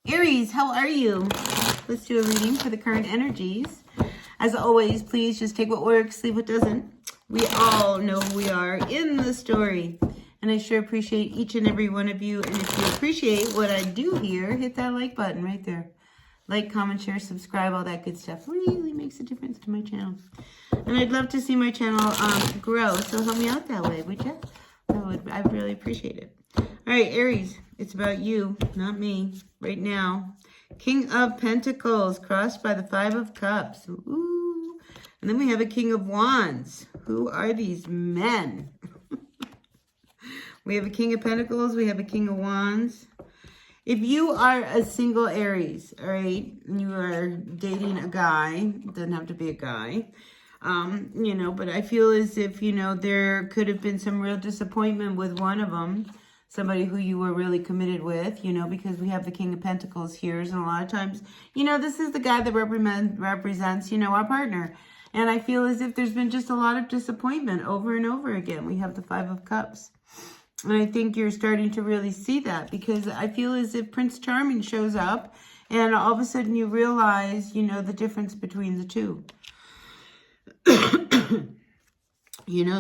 Aries, how are you? Let's do a reading for the current energies. As always, please just take what works, leave what doesn't. We all know who we are in the story. And I sure appreciate each and every one of you. And if you appreciate what I do here, hit that like button right there. Like, comment, share, subscribe, all that good stuff. Really makes a difference to my channel. And I'd love to see my channel grow. So help me out that way, would you? I'd really appreciate it. All right, Aries, it's about you, not me, right now. King of Pentacles, crossed by the Five of Cups. Ooh. And then we have a King of Wands. Who are these men? We have a King of Pentacles, we have a King of Wands. If you are a single Aries, all right, and you are dating a guy, it doesn't have to be a guy, but I feel as if, there could have been some real disappointment with one of them, somebody who you were really committed with, because we have the King of Pentacles here, and a lot of times, this is the guy that represents, our partner. And I feel as if there's been just a lot of disappointment over and over again. We have the Five of Cups. And I think you're starting to really see that, because I feel as if Prince Charming shows up and all of a sudden you realize, the difference between the two.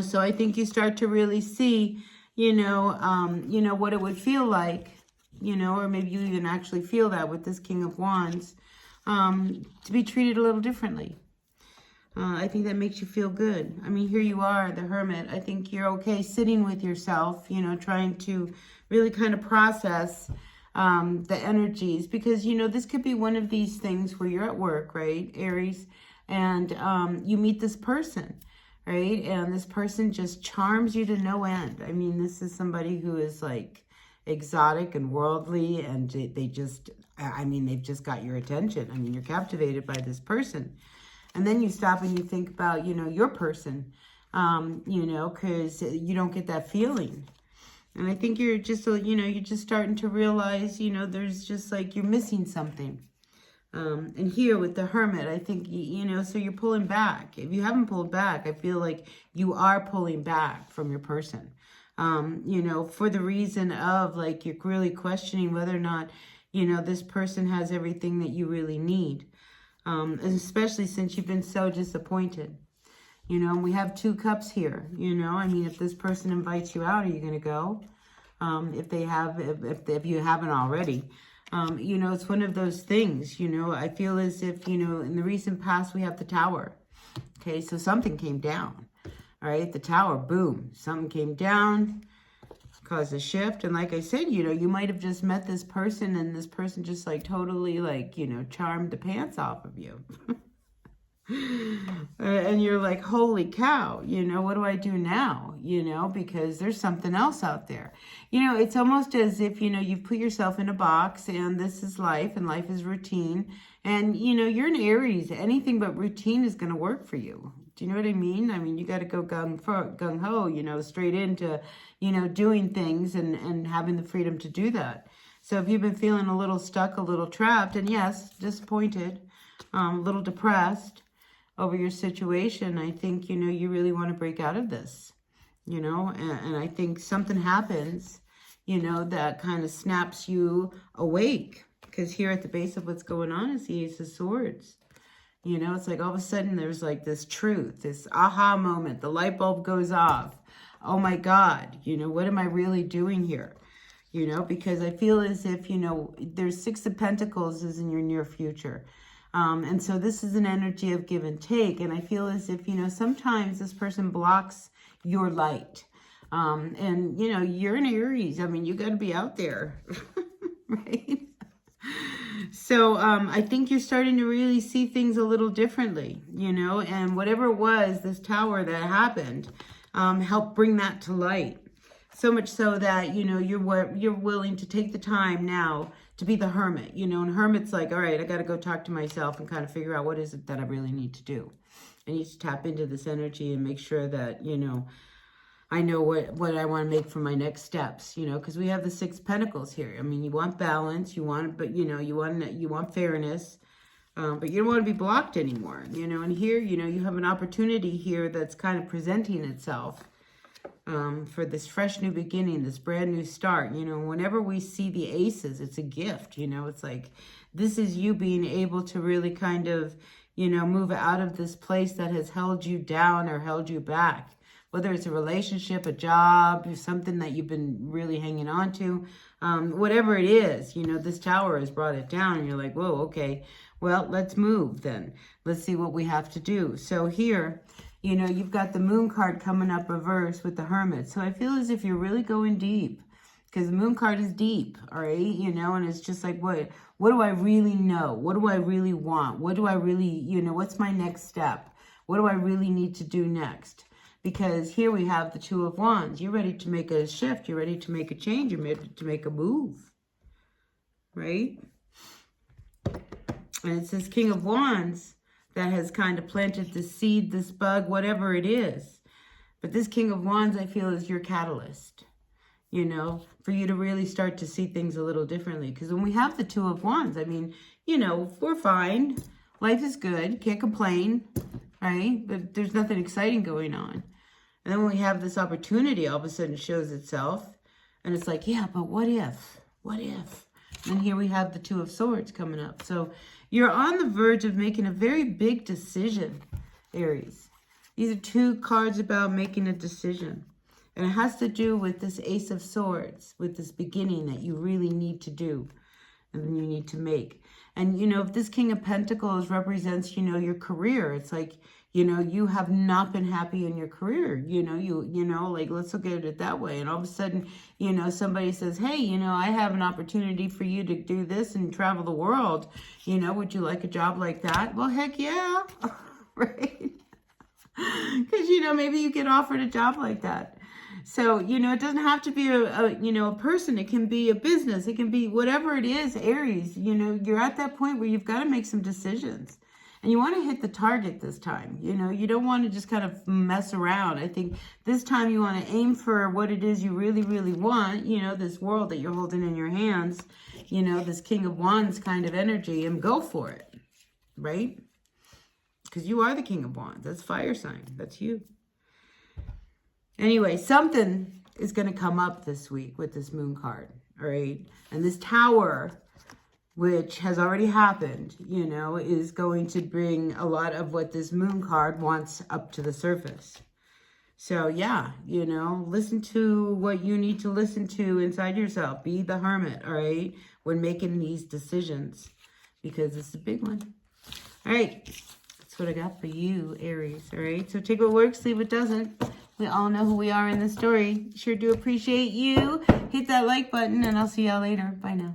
So I think you start to really see, what it would feel like, or maybe you even actually feel that with this King of Wands, to be treated a little differently. I think that makes you feel good. I mean, here you are, the Hermit. I think you're okay sitting with yourself, trying to really kind of process the energies. Because, this could be one of these things where you're at work, right, Aries? And you meet this person, right? And this person just charms you to no end. I mean, this is somebody who is like exotic and worldly. And they've just got your attention. I mean, you're captivated by this person. And then you stop and you think about, your person, because you don't get that feeling. And I think you're just, you're just starting to realize, there's just like you're missing something. And here with the Hermit, I think, so you're pulling back. If you haven't pulled back, I feel like you are pulling back from your person, for the reason of like you're really questioning whether or not, this person has everything that you really need. Especially since you've been so disappointed. We have two cups here, I mean, if this person invites you out, are you going to go? If you haven't already, it's one of those things, I feel as if, in the recent past, we have the Tower. Okay, so something came down, all right, the Tower, boom, something came down, caused a shift. And like I said, you might have just met this person and this person just like totally like, charmed the pants off of you. And you're like, holy cow, what do I do now? Because there's something else out there. It's almost as if, you've put yourself in a box and this is life and life is routine. And, you're an Aries. Anything but routine is going to work for you. Do you know what I mean? I mean, you got to go gung-ho, straight into, doing things and having the freedom to do that. So if you've been feeling a little stuck, a little trapped, and yes, disappointed, a little depressed over your situation, I think, you really want to break out of this, and I think something happens, that kind of snaps you awake. Because here at the base of what's going on is the Ace of Swords. It's like all of a sudden there's like this truth, this aha moment. The light bulb goes off. Oh my God, what am I really doing here? Because I feel as if, there's Six of Pentacles is in your near future. And so this is an energy of give and take. And I feel as if, sometimes this person blocks your light. And, you're an Aries. I mean, you got to be out there, right? So I think you're starting to really see things a little differently, and whatever it was, this Tower that happened, helped bring that to light. So much so that, you're willing to take the time now to be the Hermit, and Hermit's like, all right, I got to go talk to myself and kind of figure out what is it that I really need to do. I need to tap into this energy and make sure that, I know what I want to make for my next steps, because we have the Six of Pentacles here. I mean, you want balance, you want fairness, but you don't want to be blocked anymore, and here, you have an opportunity here that's kind of presenting itself, for this fresh new beginning, this brand new start. You know, whenever we see the aces, it's a gift. You know, it's like this is you being able to really kind of, you know, move out of this place that has held you down or held you back. Whether it's a relationship, a job, something that you've been really hanging on to, whatever it is, you know, this tower has brought it down and you're like, whoa, okay, well, let's move then. Let's see what we have to do. So here, you know, you've got the moon card coming up reverse with the hermit. So I feel as if you're really going deep because the moon card is deep, all right? You know, and it's just like, what do I really know? What do I really want? What do I really, you know, what's my next step? What do I really need to do next? Because here we have the Two of Wands. You're ready to make a shift. You're ready to make a change. You're ready to make a move, right? And it's this King of Wands that has kind of planted the seed, this bug, whatever it is. But this King of Wands, I feel, is your catalyst, you know, for you to really start to see things a little differently. Because when we have the Two of Wands, I mean, you know, we're fine. Life is good. Can't complain, right? But there's nothing exciting going on. And then when we have this opportunity, all of a sudden shows itself. And it's like, yeah, but what if? What if? And here we have the Two of Swords coming up. So you're on the verge of making a very big decision, Aries. These are two cards about making a decision. And it has to do with this Ace of Swords, with this beginning that you really need to do and you need to make. And, you know, if this King of Pentacles represents, you know, your career, it's like, you know, you have not been happy in your career, you know, like, let's look at it that way. And all of a sudden, you know, somebody says, hey, you know, I have an opportunity for you to do this and travel the world. You know, would you like a job like that? Well, heck yeah, right? Because, you know, maybe you get offered a job like that. So, you know, it doesn't have to be a person. It can be a business. It can be whatever it is, Aries. You know, you're at that point where you've got to make some decisions. And you want to hit the target this time. You know, you don't want to just kind of mess around. I think this time you want to aim for what it is you really, really want. You know, this world that you're holding in your hands. You know, this King of Wands kind of energy. And go for it. Right? Because you are the King of Wands. That's fire sign. That's you. Anyway, something is going to come up this week with this moon card. All right? And this tower, which has already happened, you know, is going to bring a lot of what this moon card wants up to the surface. So, yeah, you know, listen to what you need to listen to inside yourself. Be the hermit, all right, when making these decisions, because it's a big one. All right, that's what I got for you, Aries, all right? So take what works, leave what doesn't. We all know who we are in this story. Sure do appreciate you. Hit that like button, and I'll see y'all later. Bye now.